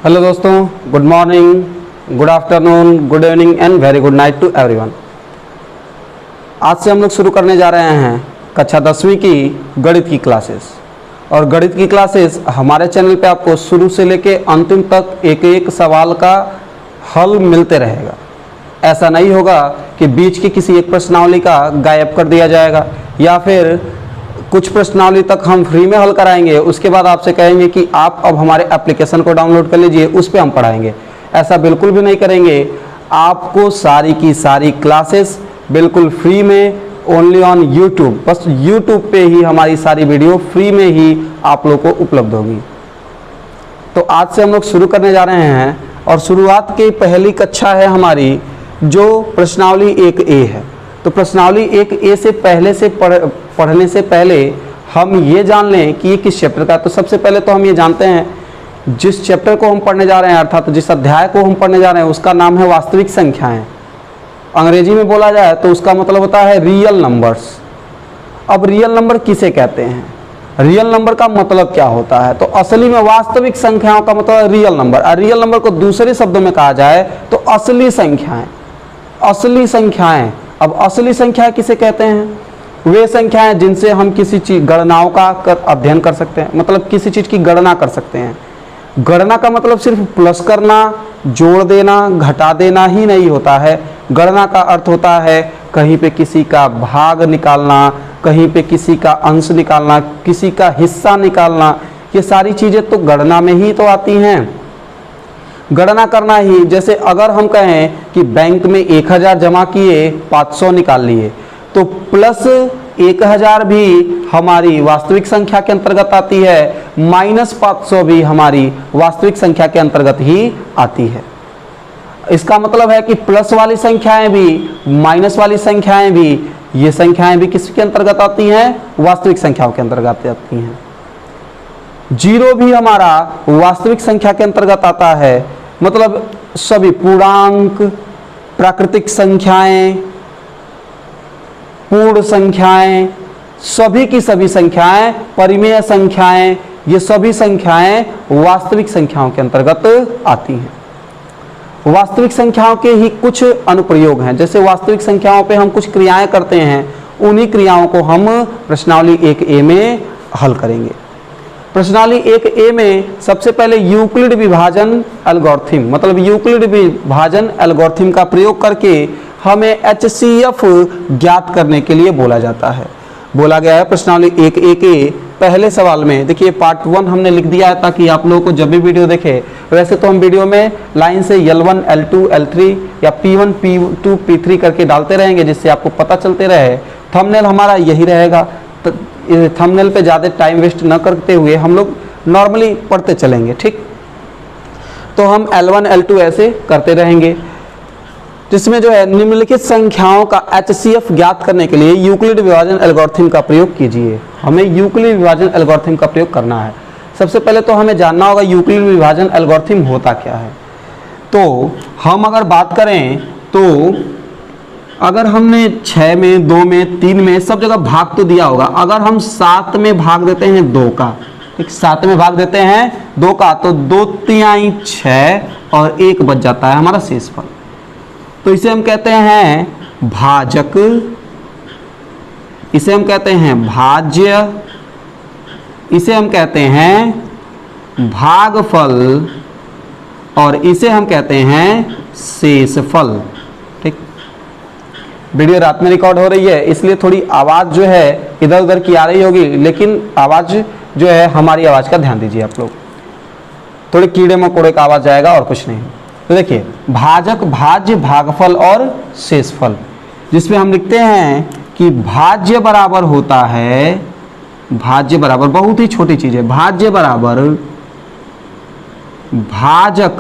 Hello दोस्तों, good morning, good afternoon, good evening and very good night to everyone. आज से हम लोग शुरू करने जा रहे हैं कक्षा 10वीं की गणित की क्लासेस। और गणित की क्लासेस हमारे चैनल पे आपको शुरू से लेके अंतिम तक एक एक सवाल का हल मिलते रहेगा। ऐसा नहीं होगा कि बीच की किसी एक प्रश्नावली का गायब कर दिया जाएगा या फिर कुछ प्रश्नावली तक हम फ्री में हल कराएंगे, उसके बाद आपसे कहेंगे कि आप अब हमारे एप्लीकेशन को डाउनलोड कर लीजिए, उस पर हम पढ़ाएंगे। ऐसा बिल्कुल भी नहीं करेंगे। आपको सारी की सारी क्लासेस बिल्कुल फ्री में ओनली ऑन यूट्यूब, बस यूट्यूब पे ही हमारी सारी वीडियो फ्री में ही आप लोग को उपलब्ध होगी। तो आज से हम लोग शुरू करने जा रहे हैं और शुरुआत की पहली कक्षा है हमारी जो प्रश्नावली 1A है। तो प्रश्नावली 1A से पढ़ने से पहले हम ये जान लें कि ये किस चैप्टर का है। तो सबसे पहले तो हम ये जानते हैं जिस चैप्टर को हम पढ़ने जा रहे हैं, अर्थात जिस अध्याय को हम पढ़ने जा रहे हैं, उसका नाम है वास्तविक संख्याएं। अंग्रेजी में बोला जाए तो उसका मतलब होता है रियल नंबर्स। अब रियल नंबर किसे कहते हैं, रियल नंबर का मतलब क्या होता है? तो असली में वास्तविक संख्याओं का मतलब है रियल नंबर। और रियल नंबर को दूसरे शब्दों में कहा जाए तो असली संख्याएं। असली संख्याएं, अब असली संख्याएं किसे कहते हैं? वे संख्याएं जिनसे हम किसी चीज गणनाओं का अध्ययन कर सकते हैं, मतलब किसी चीज की गणना कर सकते हैं। गणना का मतलब सिर्फ प्लस करना, जोड़ देना, घटा देना ही नहीं होता है। गणना का अर्थ होता है कहीं पे किसी का भाग निकालना, कहीं पे किसी का अंश निकालना, किसी का हिस्सा निकालना। ये सारी चीजें तो गणना में ही तो आती हैं। गणना करना ही, जैसे अगर हम कहें कि बैंक में 1000 जमा किए, 500 निकाल लिए, तो प्लस 1000 भी हमारी वास्तविक संख्या के अंतर्गत आती है, माइनस 500 भी हमारी वास्तविक संख्या के अंतर्गत ही आती है। इसका मतलब है कि प्लस वाली संख्याएं भी, माइनस वाली संख्याएं भी, ये संख्याएं भी किसके अंतर्गत आती हैं? वास्तविक संख्याओं के अंतर्गत आती हैं। जीरो भी हमारा वास्तविक संख्या के अंतर्गत आता है। मतलब सभी पूर्णांक, प्राकृतिक संख्याएं, पूर्ण संख्याएं, सभी की सभी संख्याएं, परिमेय संख्याएं, ये सभी संख्याएं वास्तविक संख्याओं के अंतर्गत आती हैं। वास्तविक संख्याओं के ही कुछ अनुप्रयोग हैं। जैसे वास्तविक संख्याओं पे हम कुछ क्रियाएं करते हैं, उन्हीं क्रियाओं को हम प्रश्नावली 1A में हल करेंगे। प्रश्नावली 1A में सबसे पहले यूक्लिड विभाजन एल्गोरिथम, मतलब यूक्लिड विभाजन एल्गोरिथम का प्रयोग करके हमें HCF ज्ञात करने के लिए बोला जाता है। बोला गया है प्रश्नावली 1A के पहले सवाल में। देखिए पार्ट 1 हमने लिख दिया है ताकि आप लोगों को जब भी वीडियो देखे, वैसे तो हम वीडियो में लाइन से L1 L2 L3 या P1 P2 P3 करके डालते रहेंगे, जिससे आपको पता चलते रहे। थंबनेल हमारा यही रहेगा। तो थंबनेल पे ज़्यादा टाइम वेस्ट न करते हुए हम लोग नॉर्मली पढ़ते चलेंगे, ठीक। तो हम L1 L2 ऐसे करते रहेंगे, जिसमें जो है निम्नलिखित संख्याओं का HCF ज्ञात करने के लिए यूक्लिड विभाजन एल्गोरिथम का प्रयोग कीजिए। हमें यूक्लिड विभाजन एल्गोरिथम का प्रयोग करना है। सबसे पहले तो हमें जानना होगा यूक्लिड विभाजन एल्गोरिथम होता क्या है। तो हम अगर बात करें तो अगर हमने 6 में, 2 में, 3 में सब जगह भाग तो दिया होगा। अगर हम 7 में भाग देते हैं 2 का, ठीक, 7 में भाग देते हैं 2 का, तो 2 तिहाई 6 और 1 बच जाता है हमारा शेषफल। तो इसे हम कहते हैं भाजक, इसे हम कहते हैं भाज्य, इसे हम कहते हैं भागफल और इसे हम कहते हैं शेषफल, ठीक। वीडियो रात में रिकॉर्ड हो रही है, इसलिए थोड़ी आवाज़ जो है इधर उधर की आ रही होगी, लेकिन आवाज़ जो है हमारी आवाज़ का ध्यान दीजिए आप लोग। थोड़े कीड़े मकोड़े का आवाज़ जाएगा और कुछ नहीं। तो देखिए भाजक, भाज्य, भागफल और शेषफल, जिसमें हम लिखते हैं कि भाज्य बराबर होता है, भाज्य बराबर बहुत ही छोटी चीज़ है, भाज्य बराबर भाजक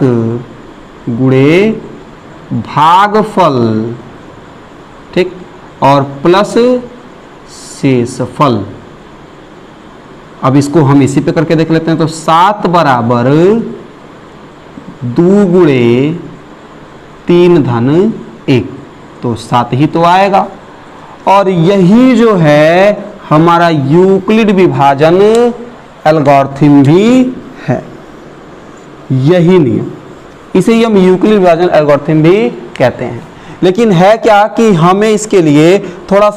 गुणे भागफल, ठीक, और प्लस शेषफल। अब इसको हम इसी पे करके देख लेते हैं। तो 7 बराबर 2 गुणे 3 धन 1, तो 7 ही तो आएगा। और यही जो है हमारा यूक्लिड विभाजन एल्गोरिथम भी है। यही नियम, इसे ही हम यूक्लिड विभाजन एल्गोरिथम भी कहते हैं। लेकिन है क्या कि हमें इसके लिए थोड़ा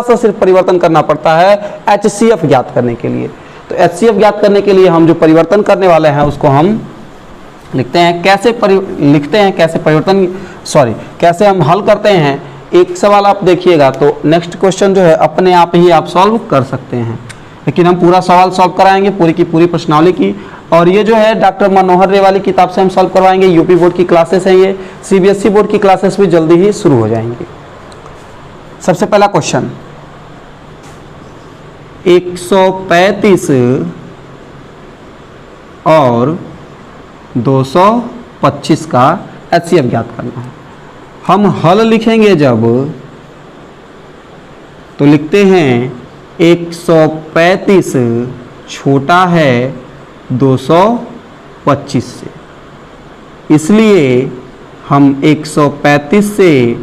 सा सिर्फ परिवर्तन करना पड़ता है HCF ज्ञात करने के लिए। तो HCF ज्ञात करने के लिए हम जो परिवर्तन करने वाले हैं उसको हम लिखते हैं कैसे हम हल करते हैं। एक सवाल आप देखिएगा तो नेक्स्ट क्वेश्चन जो है अपने आप ही आप सॉल्व कर सकते हैं, लेकिन हम पूरा सवाल सॉल्व कराएंगे, पूरी की पूरी प्रश्नावली की। और ये जो है डॉक्टर मनोहर रे वाली किताब से हम सॉल्व करवाएंगे। यूपी बोर्ड की क्लासेस हैं ये, CBSE बोर्ड की क्लासेस भी जल्दी ही शुरू हो जाएंगी। सबसे पहला क्वेश्चन 135 और 225 का HCF ज्ञात करना है। हम हल लिखेंगे जब तो लिखते हैं 135 छोटा है 225 से, इसलिए हम 135 से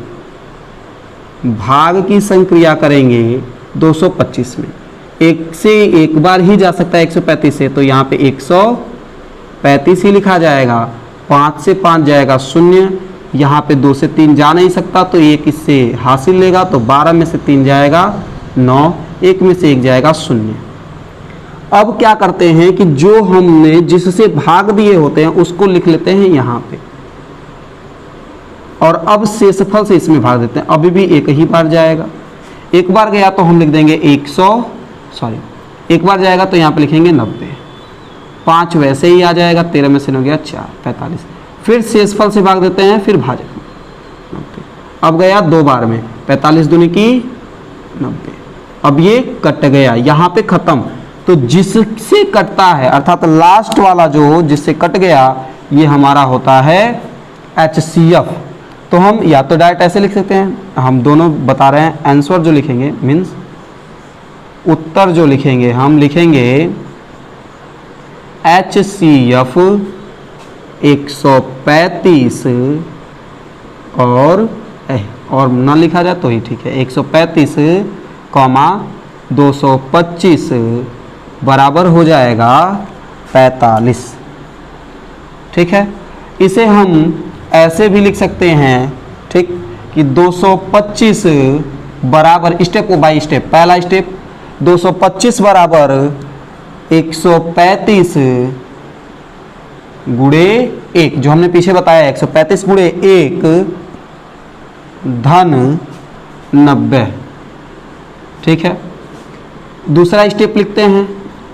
भाग की संक्रिया करेंगे 225 में। एक से एक बार ही जा सकता है 135 से, तो यहाँ पे 135 ही लिखा जाएगा। 5 से 5 जाएगा 0, यहाँ पे 2 से 3 जा नहीं सकता तो 1 इससे हासिल लेगा, तो 12 में से 3 जाएगा 9, 1 में से 1 जाएगा 0। अब क्या करते हैं कि जो हमने जिससे भाग दिए होते हैं उसको लिख लेते हैं यहाँ पे, और अब शेषफल से इसमें भाग देते हैं। अभी भी एक ही बार जाएगा, एक बार गया तो हम लिख देंगे एक बार जाएगा तो यहाँ पे लिखेंगे 90। 5 वैसे ही आ जाएगा, 13 में से 9 गया 4, 45। फिर शेषफल से भाग देते हैं, फिर भाजक 90। अब गया 2 बार में, 45 दूनी की 90। अब ये कट गया, यहाँ पे खत्म। तो जिससे कटता है अर्थात लास्ट वाला जो जिससे कट गया ये हमारा होता है HCF। तो हम या तो डायरेक्ट ऐसे लिख सकते हैं, हम दोनों बता रहे हैं। आंसर जो लिखेंगे मीन्स उत्तर जो लिखेंगे, हम लिखेंगे HCF 135 और ना लिखा जाए तो ही ठीक है, 135, 225 बराबर हो जाएगा 45। ठीक है, इसे हम ऐसे भी लिख सकते हैं, ठीक, कि 225 बराबर स्टेप बाय स्टेप। पहला स्टेप 225 बराबर 135 गुणे 1, जो हमने पीछे बताया 135 गुणे 1 धन 90। ठीक है, दूसरा स्टेप लिखते हैं।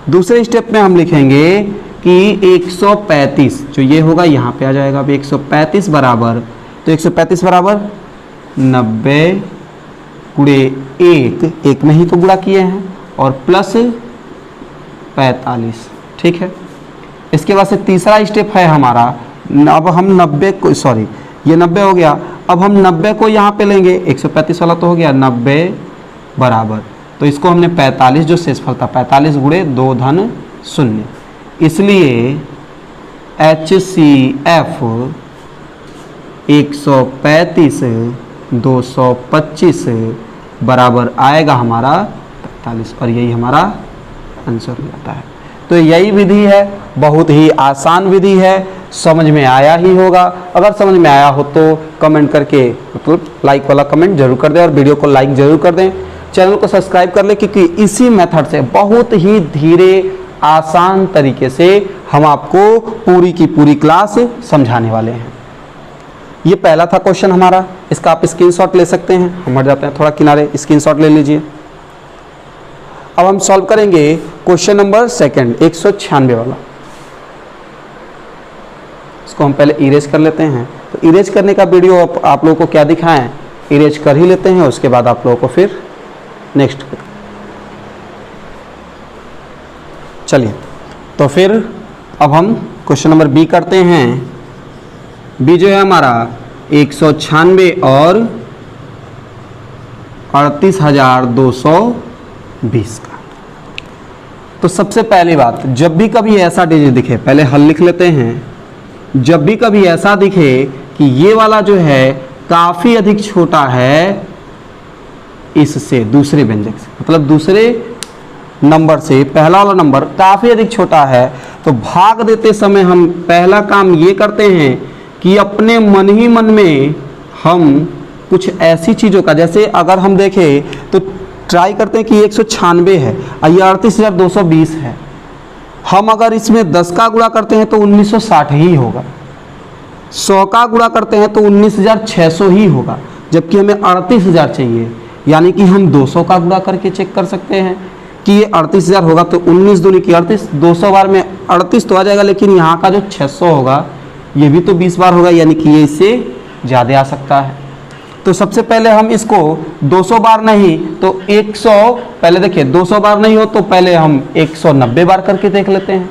दूसरे स्टेप में हम लिखेंगे कि 135 जो ये होगा यहाँ पे आ जाएगा। अब 135 बराबर, तो 135 बराबर 90 गुणे 1 में ही तो गुणा किए हैं, और प्लस 45। ठीक है, इसके बाद से तीसरा स्टेप है हमारा। अब हम 90 को, ये 90 हो गया। अब हम 90 को यहाँ पे लेंगे, 135 वाला तो हो गया 90 बराबर, तो इसको हमने 45 जो शेषफल था 45 गुणे 2 धन 0, इसलिए HCF 135 225 बराबर आएगा हमारा 45, और यही हमारा आंसर हो जाता है। तो यही विधि है, बहुत ही आसान विधि है, समझ में आया ही होगा। अगर समझ में आया हो तो कमेंट करके, मतलब लाइक वाला कमेंट जरूर कर दें, और वीडियो को लाइक जरूर कर दें, चैनल को सब्सक्राइब कर लें, क्योंकि इसी मेथड से बहुत ही धीरे आसान तरीके से हम आपको पूरी की पूरी क्लास समझाने वाले हैं। ये पहला था क्वेश्चन हमारा, इसका आप स्क्रीनशॉट ले सकते हैं। हम हट जाते हैं थोड़ा किनारे, स्क्रीनशॉट ले लीजिए। अब हम सॉल्व करेंगे क्वेश्चन नंबर 2 196 वाला। इसको हम पहले इरेज कर लेते हैं। तो इरेज करने का वीडियो आप लोगों को क्या दिखाएं, इरेज कर ही लेते हैं, उसके बाद आप लोगों को फिर नेक्स्ट। चलिए, तो फिर अब हम क्वेश्चन नंबर बी करते हैं। बी जो है हमारा 196 और 38,220 का। तो सबसे पहली बात, जब भी कभी ऐसा डिजिट दिखे, पहले हल लिख लेते हैं। जब भी कभी ऐसा दिखे कि ये वाला जो है काफी अधिक छोटा है इससे, दूसरे व्यंजक से, मतलब दूसरे नंबर से पहला वाला नंबर काफ़ी अधिक छोटा है, तो भाग देते समय हम पहला काम ये करते हैं कि अपने मन ही मन में हम कुछ ऐसी चीज़ों का, जैसे अगर हम देखें तो ट्राई करते हैं कि 196 है और ये 38,220 है। हम अगर इसमें 10 का गुणा करते हैं तो 1960 ही होगा, 100 का गुणा करते हैं तो 19,600 ही होगा, जबकि हमें 38,000 चाहिए। यानी कि हम 200 का गुणा करके चेक कर सकते हैं कि ये 38,000 होगा, तो 19 दूनी की 38, 200 बार में 38 तो आ जाएगा, लेकिन यहाँ का जो 600 होगा ये भी तो 20 बार होगा, यानी कि ये इससे ज़्यादा आ सकता है। तो सबसे पहले हम इसको 200 बार नहीं तो 100, पहले देखिए 200 बार नहीं हो तो पहले हम 190 बार करके देख लेते हैं।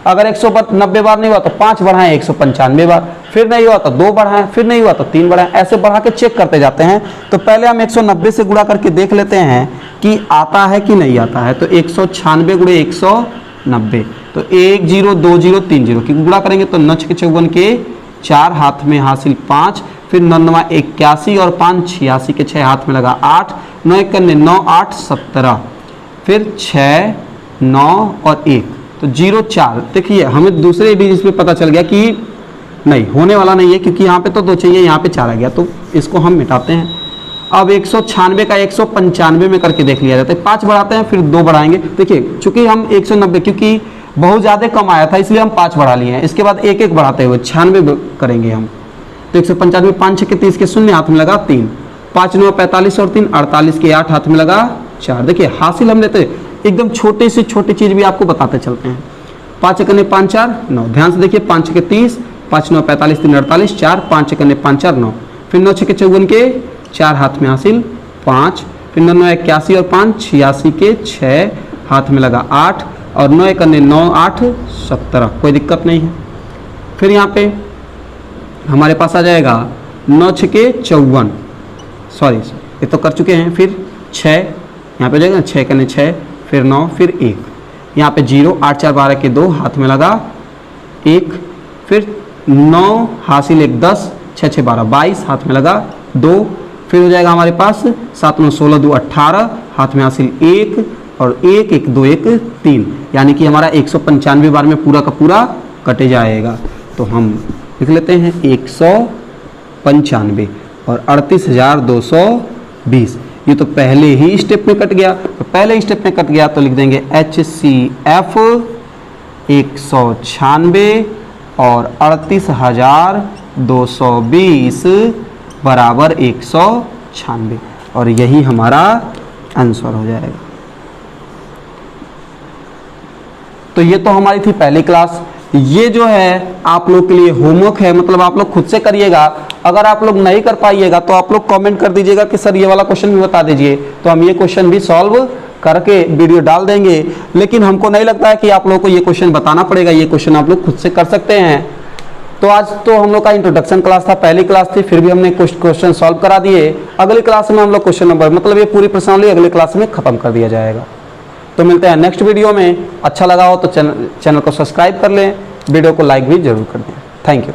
अगर 190 बार नहीं हुआ तो 5 बढ़ाएं 195 बार, फिर नहीं हुआ तो 2 बढ़ाएं, फिर नहीं हुआ तो 3 बढ़ाएं, ऐसे बढ़ा के चेक करते जाते हैं। तो पहले हम 190 से गुणा करके देख लेते हैं कि आता है कि नहीं आता है। तो 196 गुणे 190, तो 1 0 2 0 3 0 की गुणा करेंगे तो 9 × 54 के 4, हाथ में हासिल 5, फिर 9 81 और 5 86 के 6 हाथ में लगा 8, 9 1 9 8 17, फिर 6 9 और 1 तो 0 4। देखिए हमें दूसरे भी इसमें पता चल गया कि नहीं होने वाला नहीं है, क्योंकि यहाँ पे तो 2 चाहिए, यहाँ पे 4 आ गया, तो इसको हम मिटाते हैं। अब 196 का 195 में करके देख लिया जाता है। 5 बढ़ाते हैं फिर 2 बढ़ाएंगे। देखिए चूंकि हम 190 क्योंकि बहुत ज़्यादा कम आया था इसलिए हम 5 बढ़ा लिए हैं, इसके बाद 1 1 बढ़ाते हुए 96 करेंगे हम। तो 195 5 6 के 30 के 0 हाथ में लगा 3, 5 9 45 और 3 48 के 8 हाथ में लगा 4। देखिए हासिल हम लेते एकदम छोटे से छोटी चीज़ भी आपको बताते चलते हैं। 5 1 5 4 9, ध्यान से देखिए 5 6 के 30, 5 9 45 3 48 4, 5 1 5 4 9, फिर 9 6 के 54 के 4 हाथ में हासिल 5, फिर 9 9 81 और 5 86 के 6 हाथ में लगा 8 और 9 1 9 8 17, कोई दिक्कत नहीं है। फिर यहाँ पे हमारे पास आ जाएगा 9 6 के 54, सॉरी ये तो कर चुके हैं। फिर 6 यहाँ पे जाएगा 6 1 6, फिर 9, फिर 1, यहाँ पे 0 8 4 12 के 2 हाथ में लगा 1, फिर 9 हासिल 1 10, 6 6 12 22 हाथ में लगा 2, फिर हो जाएगा हमारे पास 7 9 16 2 18 हाथ में हासिल 1 और 1 1 2 1 3, यानी कि हमारा 195 बार में पूरा का पूरा कटे जाएगा। तो हम लिख लेते हैं 195 और 38,220, ये तो पहले ही स्टेप में कट गया। तो पहले स्टेप में कट गया तो लिख देंगे HCF 196 और 38,220 बराबर 196, और यही हमारा आंसर हो जाएगा। तो ये तो हमारी थी पहली क्लास। ये जो है आप लोग के लिए होमवर्क है, मतलब आप लोग खुद से करिएगा। अगर आप लोग नहीं कर पाइएगा तो आप लोग कमेंट कर दीजिएगा कि सर ये वाला क्वेश्चन भी बता दीजिए, तो हम ये क्वेश्चन भी सॉल्व करके वीडियो डाल देंगे। लेकिन हमको नहीं लगता है कि आप लोगों को ये क्वेश्चन बताना पड़ेगा, ये क्वेश्चन आप लोग खुद से कर सकते हैं। तो आज तो हम लोग का इंट्रोडक्शन क्लास था, पहली क्लास थी, फिर भी हमने कुछ क्वेश्चन सॉल्व करा दिए। अगली क्लास में हम लोग क्वेश्चन नंबर, मतलब ये पूरी प्रश्नावली अगली क्लास में खत्म कर दिया जाएगा। तो मिलते हैं नेक्स्ट वीडियो में। अच्छा लगा हो तो चैनल को सब्सक्राइब कर लें, वीडियो को लाइक भी जरूर कर दें। Thank you.